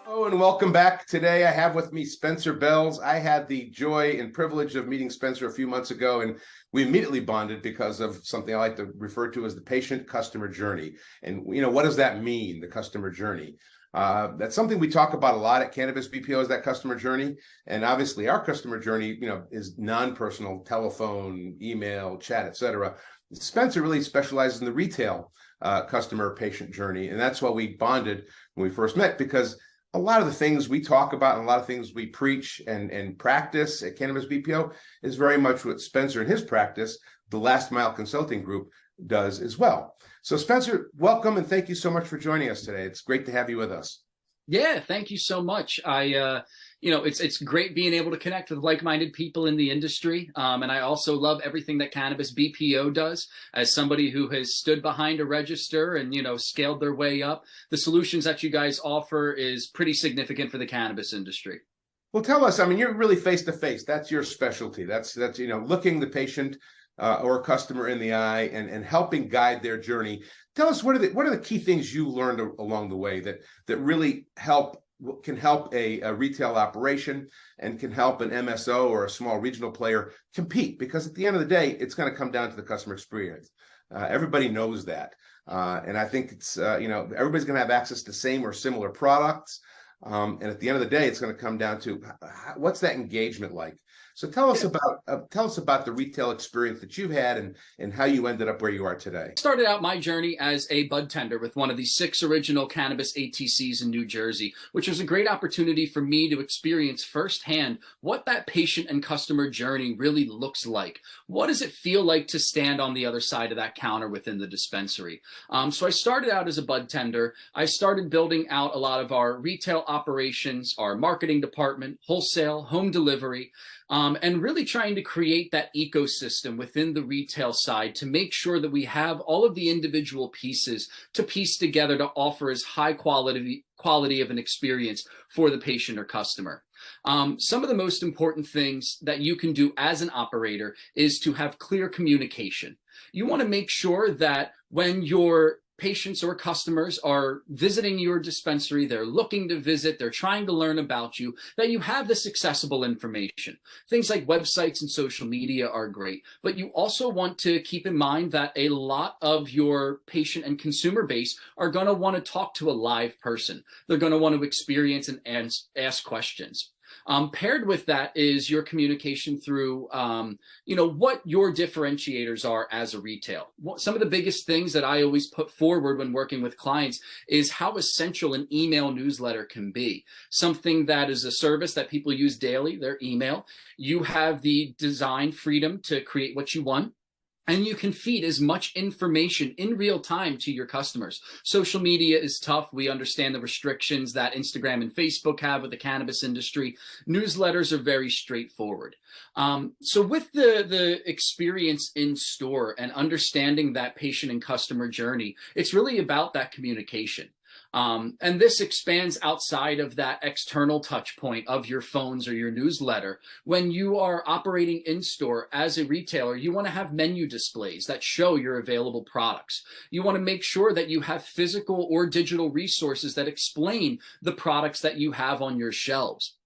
Hello and welcome back. Today I have with me Spencer Belz. I had the joy and privilege of meeting Spencer a few months ago, and we immediately bonded because of something I like to refer to as the patient-customer journey. And what does that mean, the customer journey? That's something we talk about a lot at Cannabis BPO, is that customer journey. And obviously our customer journey, is non-personal, telephone, email, chat, etc. Spencer really specializes in the retail customer patient journey. And that's why we bonded when we first met, because a lot of the things we talk about and a lot of things we preach and practice at Cannabis BPO is very much what Spencer and his practice, the Last Mile Consulting Group, does as well. So Spencer, welcome and thank you so much for joining us today. It's great to have you with us. Yeah, thank you so much. It's great being able to connect with like-minded people in the industry. And I also love everything that Cannabis BPO does. As somebody who has stood behind a register and, scaled their way up, the solutions that you guys offer is pretty significant for the cannabis industry. Well, tell us, you're really face-to-face. That's your specialty. That's looking the patient or customer in the eye and helping guide their journey. Tell us, what are the key things you learned along the way that really can help a retail operation and can help an MSO or a small regional player compete? Because at the end of the day, it's going to come down to the customer experience. Everybody knows that. And I think it's, everybody's going to have access to same or similar products. And at the end of the day, it's going to come down to what's that engagement like? So tell us about the retail experience that you've had and how you ended up where you are today. I started out my journey as a bud tender with one of the 6 original cannabis ATCs in New Jersey, which was a great opportunity for me to experience firsthand what that patient and customer journey really looks like. What does it feel like to stand on the other side of that counter within the dispensary? So I started out as a bud tender. I started building out a lot of our retail operations, our marketing department, wholesale, home delivery, and really trying to create that ecosystem within the retail side to make sure that we have all of the individual pieces to piece together to offer as high quality of an experience for the patient or customer. Some of the most important things that you can do as an operator is to have clear communication. You want to make sure that when your patients or customers are visiting your dispensary, they're looking to visit, they're trying to learn about you, that you have this accessible information. Things like websites and social media are great, but you also want to keep in mind that a lot of your patient and consumer base are going to want to talk to a live person. They're going to want to experience and ask questions. Paired with that is your communication through, what your differentiators are as a retail. Some of the biggest things that I always put forward when working with clients is how essential an email newsletter can be. Something that is a service that people use daily, their email. You have the design freedom to create what you want. And you can feed as much information in real time to your customers. Social media is tough. We understand the restrictions that Instagram and Facebook have with the cannabis industry. Newsletters are very straightforward. So with the experience in store and understanding that patient and customer journey, it's really about that communication. And this expands outside of that external touch point of your phones or your newsletter. When you are operating in store as a retailer, you want to have menu displays that show your available products. You want to make sure that you have physical or digital resources that explain the products that you have on your shelves.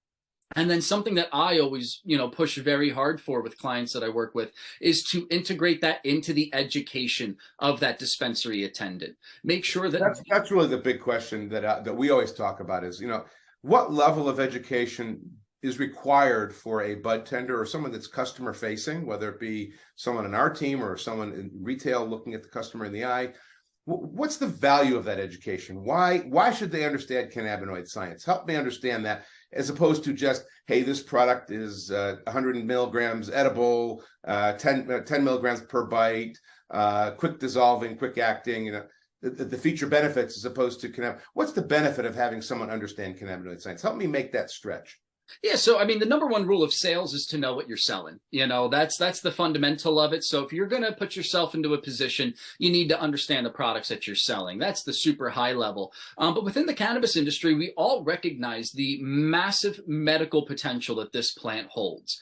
And then something that I always, push very hard for with clients that I work with is to integrate that into the education of that dispensary attendant. Make sure that that's really the big question that we always talk about is, what level of education is required for a bud tender or someone that's customer facing, whether it be someone in our team or someone in retail looking at the customer in the eye. What's the value of that education? Why should they understand cannabinoid science? Help me understand that, as opposed to just, hey, this product is 100 milligrams edible, 10 milligrams per bite, quick dissolving, quick acting, the feature benefits, as opposed to cannabis. What's the benefit of having someone understand cannabinoid science? Help me make that stretch. Yeah, so the number one rule of sales is to know what you're selling. That's the fundamental of it. So if you're going to put yourself into a position, you need to understand the products that you're selling. That's the super high level. But within the cannabis industry, we all recognize the massive medical potential that this plant holds.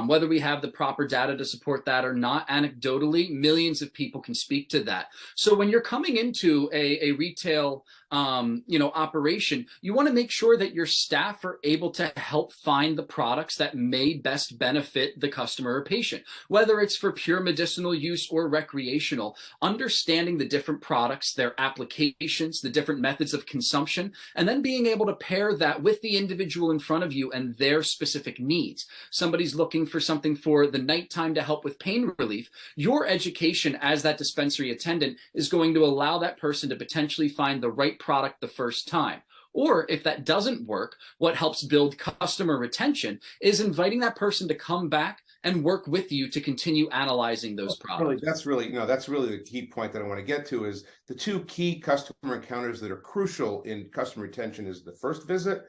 Whether we have the proper data to support that or not, anecdotally, millions of people can speak to that. So when you're coming into a retail operation, you want to make sure that your staff are able to help find the products that may best benefit the customer or patient, whether it's for pure medicinal use or recreational. Understanding the different products, their applications, the different methods of consumption, and then being able to pair that with the individual in front of you and their specific needs. Somebody's looking for something for the nighttime to help with pain relief. Your education as that dispensary attendant is going to allow that person to potentially find the right product the first time. Or if that doesn't work, what helps build customer retention is inviting that person to come back and work with you to continue analyzing those products. That's really the key point that I want to get to, is the two key customer encounters that are crucial in customer retention is the first visit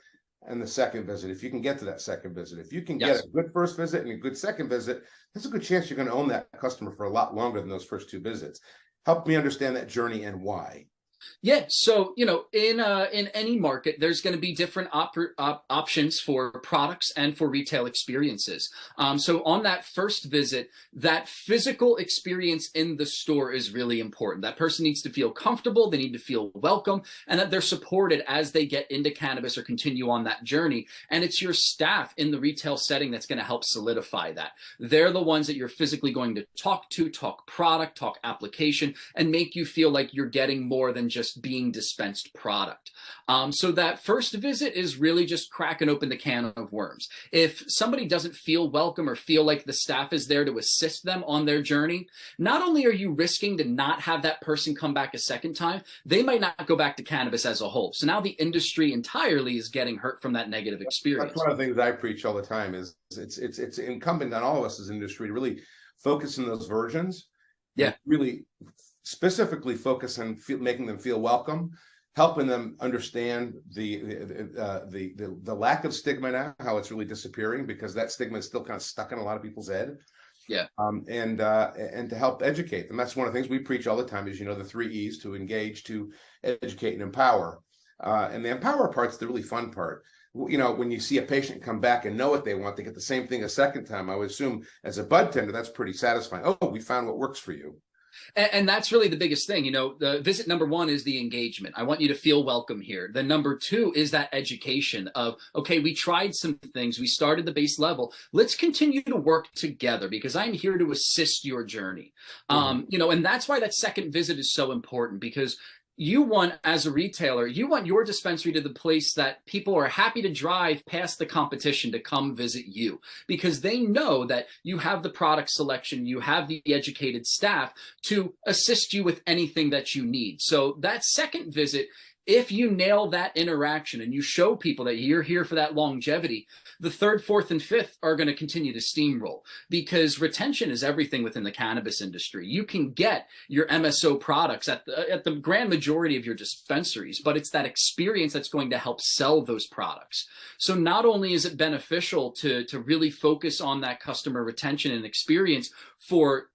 and the second visit. If you can get to that second visit, if you can get a good first visit and a good second visit, there's a good chance you're going to own that customer for a lot longer than those first two visits. Help me understand that journey and why. Yeah, so in any market, there's going to be different options for products and for retail experiences. So on that first visit, that physical experience in the store is really important. That person needs to feel comfortable, they need to feel welcome, and that they're supported as they get into cannabis or continue on that journey. And it's your staff in the retail setting that's going to help solidify that. They're the ones that you're physically going to talk to, talk product, talk application, and make you feel like you're getting more than just being dispensed product. So that first visit is really just cracking open the can of worms. If somebody doesn't feel welcome or feel like the staff is there to assist them on their journey, not only are you risking to not have that person come back a second time, they might not go back to cannabis as a whole. So now the industry entirely is getting hurt from that negative experience. That's one of the things I preach all the time is it's incumbent on all of us as industry to really focus on those virgins. Yeah. Really specifically focus on making them feel welcome, helping them understand the lack of stigma now, how it's really disappearing, because that stigma is still kind of stuck in a lot of people's head. Yeah. And to help educate them. That's one of the things we preach all the time is, the 3 E's: to engage, to educate, and empower. And the empower part's the really fun part. When you see a patient come back and know what they want, they get the same thing a second time. I would assume as a bud tender, that's pretty satisfying. Oh, we found what works for you. And that's really the biggest thing. The visit number 1 is the engagement. I want you to feel welcome here. Then number 2 is that education of, okay, we tried some things. We started the base level. Let's continue to work together because I'm here to assist your journey. And that's why that second visit is so important, because you want, as a retailer, you want your dispensary to the place that people are happy to drive past the competition to come visit you, because they know that you have the product selection, you have the educated staff to assist you with anything that you need. So that second visit, if you nail that interaction and you show people that you're here for that longevity, the 3rd, 4th, and 5th are going to continue to steamroll, because retention is everything within the cannabis industry. You can get your MSO products at the grand majority of your dispensaries, but it's that experience that's going to help sell those products. So not only is it beneficial to really focus on that customer retention and experience for,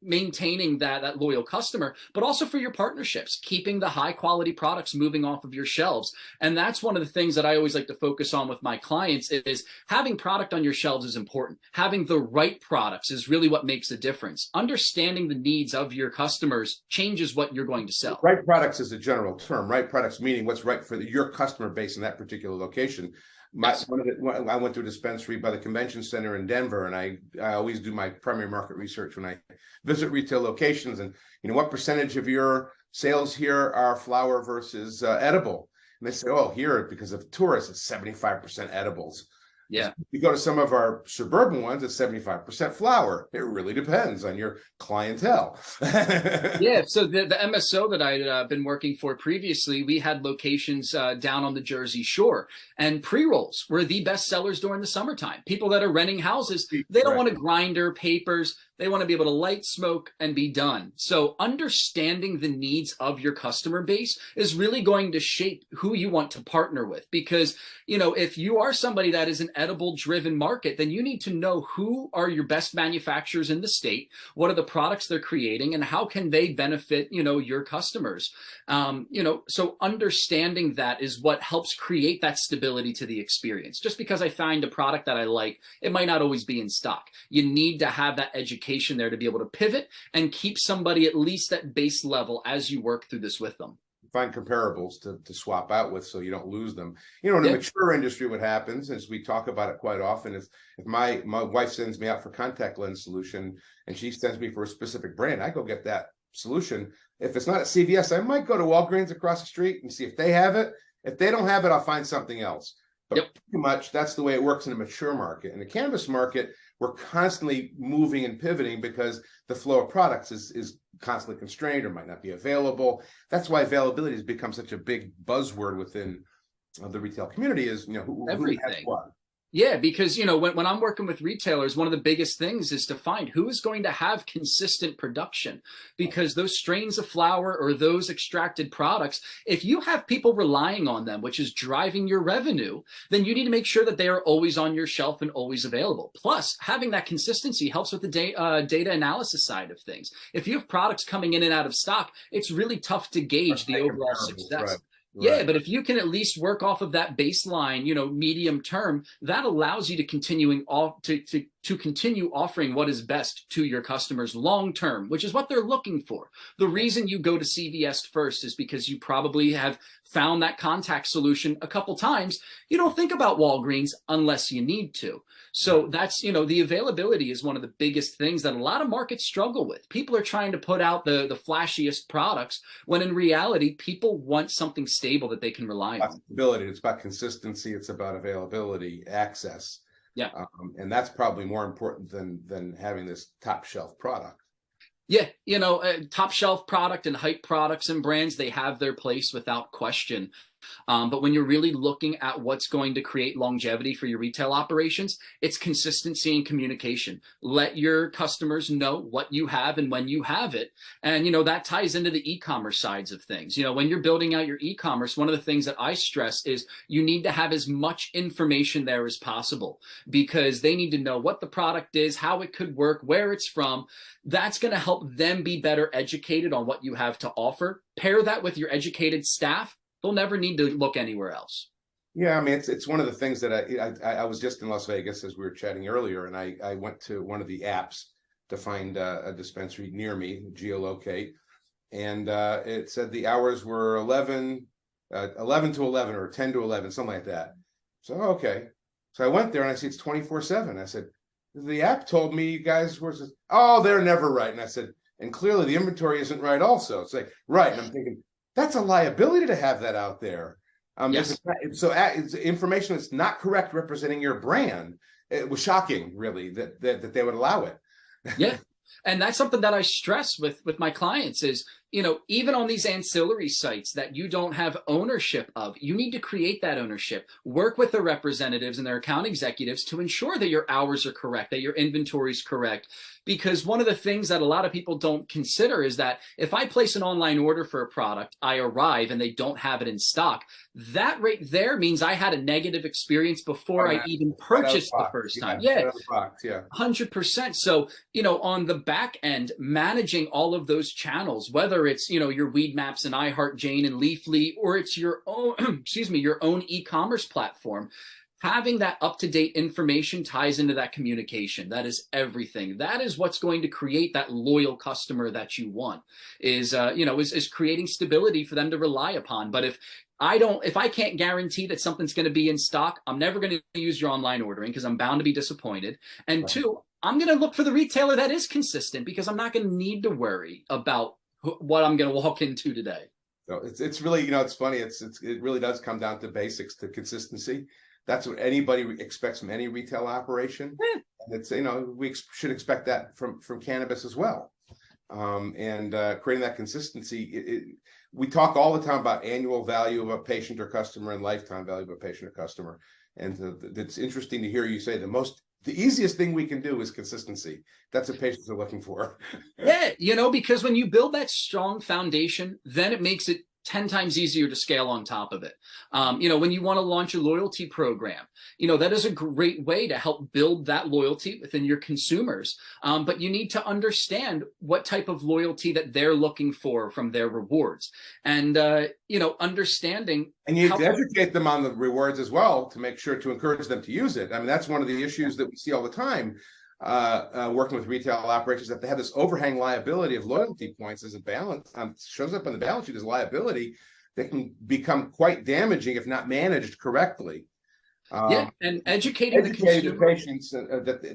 maintaining that loyal customer, but also for your partnerships, keeping the high quality products moving off of your shelves. And that's one of the things that I always like to focus on with my clients is having product on your shelves is important. Having the right products is really what makes a difference. Understanding the needs of your customers changes what you're going to sell. Right products is a general term. Right products meaning what's right for your customer base in that particular location. I went to a dispensary by the convention center in Denver, and I always do my primary market research when I visit retail locations. And what percentage of your sales here are flower versus edible? And they say, oh, here, because of tourists, it's 75% edibles. Yeah. You go to some of our suburban ones, it's 75% flower. It really depends on your clientele. Yeah. So the MSO that I'd been working for previously, we had locations down on the Jersey Shore, and pre-rolls were the best sellers during the summertime. People that are renting houses, they don't want a grinder, papers. They want to be able to light, smoke, and be done. So understanding the needs of your customer base is really going to shape who you want to partner with. Because, if you are somebody that is an edible-driven market, then you need to know who are your best manufacturers in the state, what are the products they're creating, and how can they benefit, your customers. So understanding that is what helps create that stability to the experience. Just because I find a product that I like, it might not always be in stock. You need to have that education there to be able to pivot and keep somebody at least at base level as you work through this with them. find comparables to swap out with so you don't lose them. You know, in a Yeah. mature industry, what happens is we talk about it quite often. If my wife sends me out for contact lens solution and she sends me for a specific brand, I go get that solution. If it's not at CVS, I might go to Walgreens across the street and see if they have it. If they don't have it, I'll find something else. But Yep. pretty much that's the way it works in a mature market. In the cannabis market, we're constantly moving and pivoting because the flow of products is constantly constrained or might not be available. That's why availability has become such a big buzzword within the retail community is, you know, who has Everything. what. Yeah, because you know when I'm working with retailers, one of the biggest things is to find who is going to have consistent production, because those strains of flower or those extracted products, if you have people relying on them, which is driving your revenue, then you need to make sure that they are always on your shelf and always available. Plus, having that consistency helps with the data analysis side of things. If you have products coming in and out of stock, it's really tough to gauge the overall success. Right. Yeah, but if you can at least work off of that baseline, you know, medium term, that allows you to continue offering what is best to your customers long term, which is what they're looking for. The reason you go to CVS first is because you probably have found that contact solution a couple times. You don't think about Walgreens unless you need to. So that's, you know, the availability is one of the biggest things that a lot of markets struggle with. People are trying to put out the flashiest products when in reality, people want something stable that they can rely on. Stability. It's about consistency. It's about availability, access. Yeah. And that's probably more important than having this top shelf product. Yeah, you know, top shelf product and hype products and brands, they have their place without question. But when you're really looking at what's going to create longevity for your retail operations, it's consistency and communication. Let your customers know what you have and when you have it. And, you know, that ties into the e-commerce sides of things. You know, when you're building out your e-commerce, one of the things that I stress is you need to have as much information there as possible, because they need to know what the product is, how it could work, where it's from. That's going to help them be better educated on what you have to offer. Pair that with your educated staff. They'll never need to look anywhere else. Yeah, I mean, it's one of the things that I was just in Las Vegas as we were chatting earlier, and I went to one of the apps to find a dispensary near me, geolocate, and it said the hours were 11 to 11 or 10 to 11, something like that. So, okay. So I went there and I see it's 24/7. I said, the app told me you guys were, oh, they're never right. And I said, and clearly the inventory isn't right also. It's like, right. And I'm thinking, that's a liability to have that out there. Yes. It's information that's not correct representing your brand. It was shocking, really, that they would allow it. Yeah. And that's something that I stress with my clients is, you know, even on these ancillary sites that you don't have ownership of, you need to create that ownership. Work with the representatives and their account executives to ensure that your hours are correct, that your inventory is correct. Because one of the things that a lot of people don't consider is that if I place an online order for a product, I arrive and they don't have it in stock, that right there means I had a negative experience before I even purchased the first time. Yeah, 100%. So, you know, on the back end, managing all of those channels, whether it's, you know, your Weed Maps and iHeart, Jane and Leafly, or it's your own, excuse me, your own e-commerce platform, having that up-to-date information ties into that communication. That is everything. That is what's going to create that loyal customer that you want, is creating stability for them to rely upon. But if I can't guarantee that something's going to be in stock, I'm never going to use your online ordering because I'm bound to be disappointed. And right. Two, I'm going to look for the retailer that is consistent, because I'm not going to need to worry about what I'm going to walk into today. So it's really, you know, it's funny. It really does come down to basics, to consistency. That's what anybody expects from any retail operation. Yeah. And it's, you know, we should expect that from cannabis as well. And creating that consistency. We talk all the time about annual value of a patient or customer and lifetime value of a patient or customer. And it's interesting to hear you say the easiest thing we can do is consistency. That's what patients are looking for. Yeah, you know, because when you build that strong foundation, then it makes it 10 times easier to scale on top of it. You know, when you want to launch a loyalty program, you know, that is a great way to help build that loyalty within your consumers. But you need to understand what type of loyalty that they're looking for from their rewards. And, you know, understanding. And you educate them on the rewards as well to make sure to encourage them to use it. I mean, that's one of the issues that we see all the time. Working with retail operations, that they have this overhang liability of loyalty points as a balance, shows up on the balance sheet as liability, that can become quite damaging if not managed correctly. Yeah, and educating the consumer. patients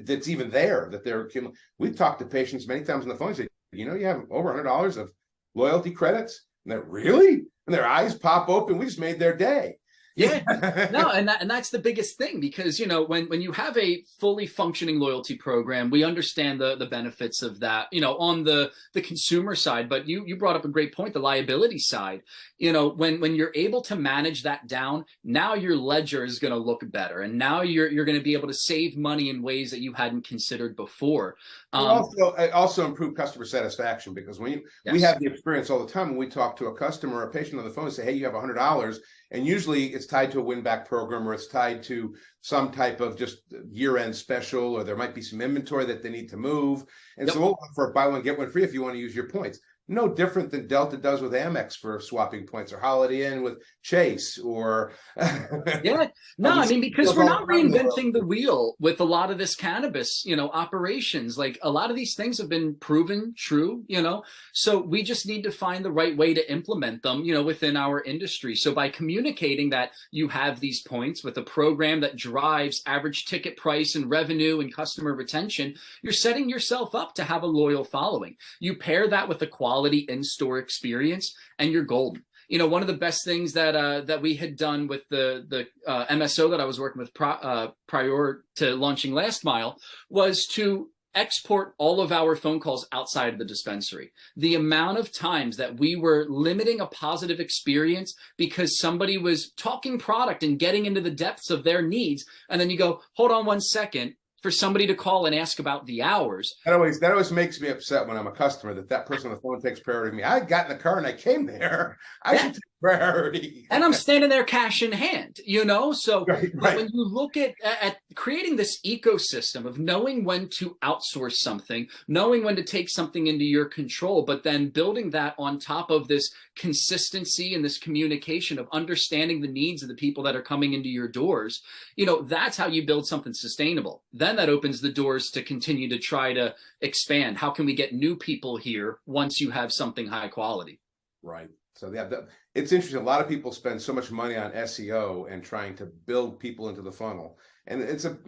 that's even there, that they're. We've talked to patients many times on the phone and say, you know, you have over $100 of loyalty credits, and they're really, and their eyes pop open. We just made their day. Yeah, no, and that's the biggest thing, because, you know, when you have a fully functioning loyalty program, we understand the benefits of that, you know, on the consumer side. But you brought up a great point, the liability side. You know, when you're able to manage that down, now your ledger is going to look better, and now you're going to be able to save money in ways that you hadn't considered before. Also improve customer satisfaction, because when we have the experience all the time when we talk to a customer or a patient on the phone and say, hey, you have $100, and usually it's tied to a win-back program, or it's tied to some type of just year-end special, or there might be some inventory that they need to move. And so we'll look for buy one, get one free if you want to use your points. No different than Delta does with Amex for swapping points, or Holiday Inn with Chase, or yeah, no, I mean, because we're not reinventing the wheel with a lot of this cannabis, you know, operations. Like, a lot of these things have been proven true, you know, so we just need to find the right way to implement them, you know, within our industry. So by communicating that you have these points with a program that drives average ticket price and revenue and customer retention, you're setting yourself up to have a loyal following. You pair that with a quality in-store experience, and you're golden. You know, one of the best things that we had done with the MSO that I was working with prior to launching Last Mile was to export all of our phone calls outside of the dispensary. The amount of times that we were limiting a positive experience because somebody was talking product and getting into the depths of their needs, and then you go, hold on one second, for somebody to call and ask about the hours. That always makes me upset when I'm a customer, that person on the phone takes priority of me. I got in the car and I came there. I should take priority. And I'm standing there cash in hand, you know? So right. When you look at creating this ecosystem of knowing when to outsource something, knowing when to take something into your control, but then building that on top of this consistency and this communication of understanding the needs of the people that are coming into your doors, you know, that's how you build something sustainable. Then that opens the doors to continue to try to expand. How can we get new people here once you have something high quality? Right. So yeah, it's interesting. A lot of people spend so much money on SEO and trying to build people into the funnel. And it's a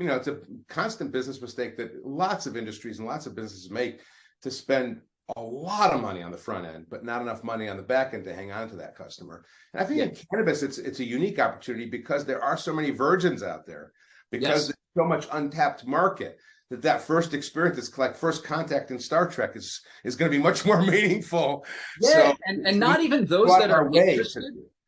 constant business mistake that lots of industries and lots of businesses make, to spend a lot of money on the front end, but not enough money on the back end to hang on to that customer. And I think in cannabis, it's a unique opportunity, because there are so many virgins out there, because there's so much untapped market, that first experience, it's like first contact in Star Trek, is going to be much more meaningful. Yeah, so and not even those that are interested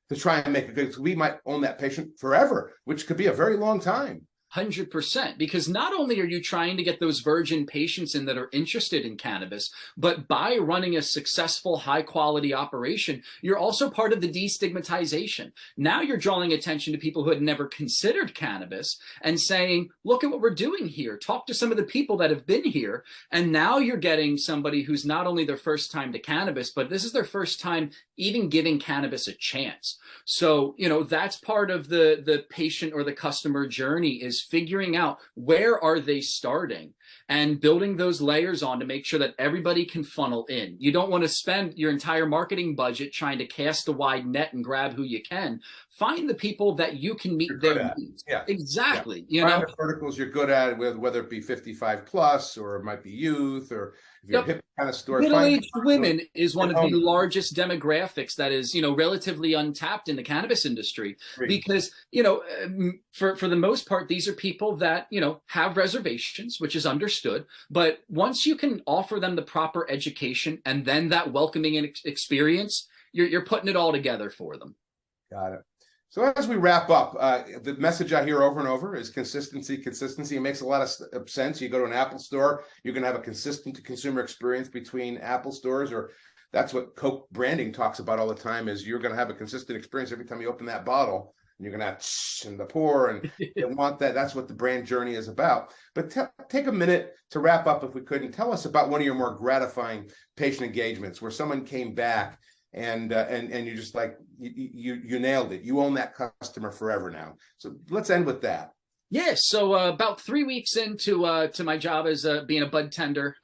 to try and make a good. We might own that patient forever, which could be a very long time. 100%, because not only are you trying to get those virgin patients in that are interested in cannabis, but by running a successful, high-quality operation, you're also part of the destigmatization. Now you're drawing attention to people who had never considered cannabis and saying, look at what we're doing here. Talk to some of the people that have been here. And now you're getting somebody who's not only their first time to cannabis, but this is their first time even giving cannabis a chance. So, you know, that's part of the patient or the customer journey, is figuring out where are they starting and building those layers on to make sure that everybody can funnel in. You don't want to spend your entire marketing budget trying to cast a wide net and grab who you can. Find the people that you can meet their needs. Yeah, exactly. Yeah. Find the verticals you're good at, whether it be 55 plus, or it might be youth, or if you're a hip kind of store. Middle-aged women is one of the largest demographics that is, you know, relatively untapped in the cannabis industry, because, you know, for the most part, these are people that, you know, have reservations, which is understood. But once you can offer them the proper education and then that welcoming experience, you're putting it all together for them. Got it. So as we wrap up, the message I hear over and over is consistency. Consistency. It makes a lot of sense. You go to an Apple store, you're going to have a consistent consumer experience between Apple stores, or that's what Coke branding talks about all the time, is you're going to have a consistent experience every time you open that bottle. And you're going to have and the pour, and you want that. That's what the brand journey is about. But take a minute to wrap up, if we could, and tell us about one of your more gratifying patient engagements, where someone came back and you just like, you nailed it. You own that customer forever now. So let's end with that. Yeah. So about 3 weeks into to my job as being a bud tender,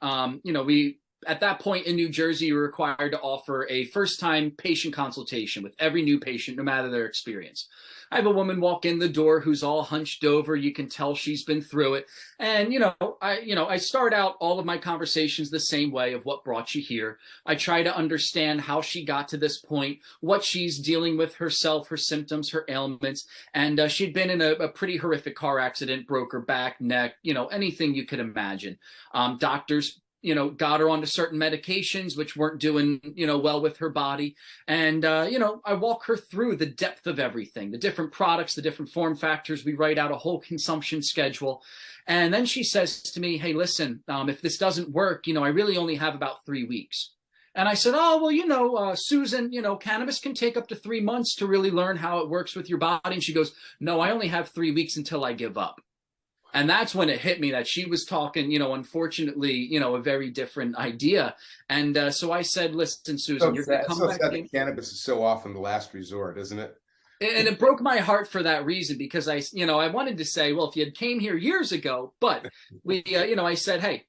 you know, we at that point in New Jersey, you're required to offer a first-time patient consultation with every new patient, no matter their experience. I have a woman walk in the door who's all hunched over. You can tell she's been through it. And, I start out all of my conversations the same way of what brought you here. I try to understand how she got to this point, what she's dealing with herself, her symptoms, her ailments. And she'd been in a pretty horrific car accident, broke her back, neck, anything you could imagine. Doctors got her onto certain medications, which weren't doing, well with her body. And, I walk her through the depth of everything, the different products, the different form factors. We write out a whole consumption schedule. And then she says to me, hey, listen, if this doesn't work, I really only have about 3 weeks. And I said, oh, well, Susan, cannabis can take up to 3 months to really learn how it works with your body. And she goes, no, I only have 3 weeks until I give up. And that's when it hit me that she was talking, unfortunately, a very different idea. And so I said, listen, Susan, you're going to come back in. Cannabis is so often the last resort, isn't it? And it broke my heart for that reason, because I wanted to say, well, if you had came here years ago, but I said, hey,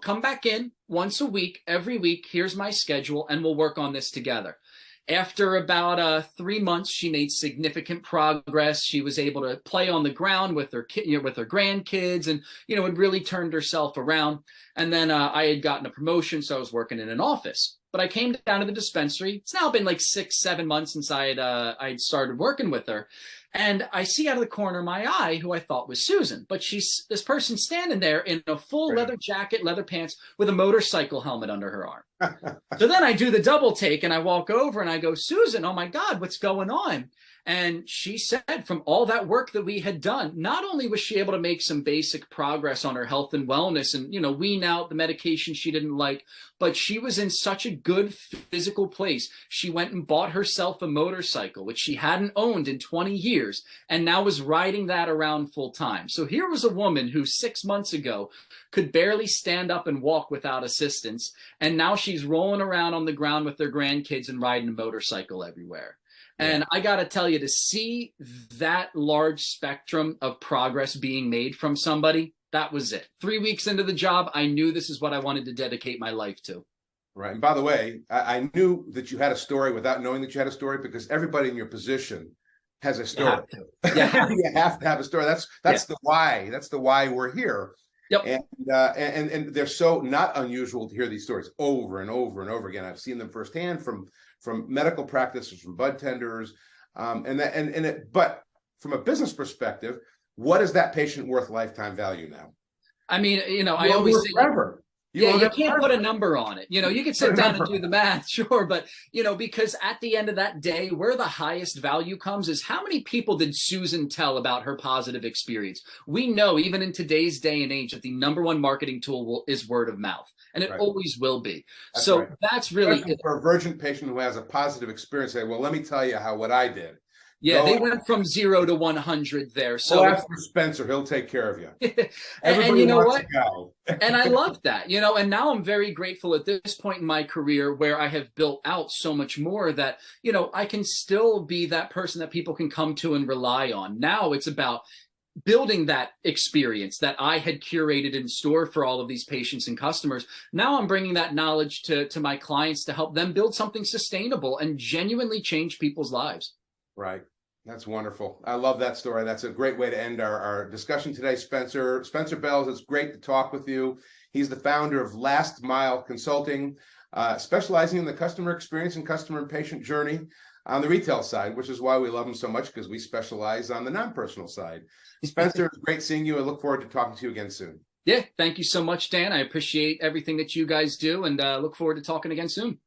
come back in once a week, every week. Here's my schedule, and we'll work on this together. After about 3 months, she made significant progress. She was able to play on the ground with her with her grandkids, and had really turned herself around. And then I had gotten a promotion, so I was working in an office. But I came down to the dispensary. It's now been like 6-7 months since I'd started working with her. And I see out of the corner of my eye who I thought was Susan, but she's this person standing there in a full leather jacket, leather pants, with a motorcycle helmet under her arm. So then I do the double take and I walk over and I go, Susan, oh my God, what's going on? And she said from all that work that we had done, not only was she able to make some basic progress on her health and wellness and, wean out the medication she didn't like, but she was in such a good physical place. She went and bought herself a motorcycle, which she hadn't owned in 20 years, and now was riding that around full time. So here was a woman who 6 months ago could barely stand up and walk without assistance. And now she's rolling around on the ground with their grandkids and riding a motorcycle everywhere. And I got to tell you, to see that large spectrum of progress being made from somebody, that was it. 3 weeks into the job, I knew this is what I wanted to dedicate my life to. Right. And by the way, I knew that you had a story without knowing that you had a story, because everybody in your position has a story. You have to have a story. That's the why. That's the why we're here. Yep. And they're so not unusual to hear these stories over and over and over again. I've seen them firsthand from medical practices, from bud tenders, but from a business perspective, what is that patient worth lifetime value now? I mean, I always say forever. You can't put a number on it. You can sit down and do the math, sure, but because at the end of that day, where the highest value comes is how many people did Susan tell about her positive experience? We know, even in today's day and age, that the number one marketing tool is word of mouth, and it always will be. That's really it. For a virgin patient who has a positive experience, say, well, let me tell you what I did. Yeah, they went from 0 to 100 there. So ask for Spencer; he'll take care of you. And you know what? And I love that. And now I'm very grateful at this point in my career where I have built out so much more that I can still be that person that people can come to and rely on. Now it's about building that experience that I had curated in store for all of these patients and customers. Now I'm bringing that knowledge to my clients to help them build something sustainable and genuinely change people's lives. Right. That's wonderful. I love that story. That's a great way to end our discussion today, Spencer. Spencer Belz, it's great to talk with you. He's the founder of Last Mile Consulting, specializing in the customer experience and customer and patient journey on the retail side, which is why we love him so much, because we specialize on the non-personal side. Spencer, it's great seeing you. I look forward to talking to you again soon. Yeah, thank you so much, Dan. I appreciate everything that you guys do, and look forward to talking again soon.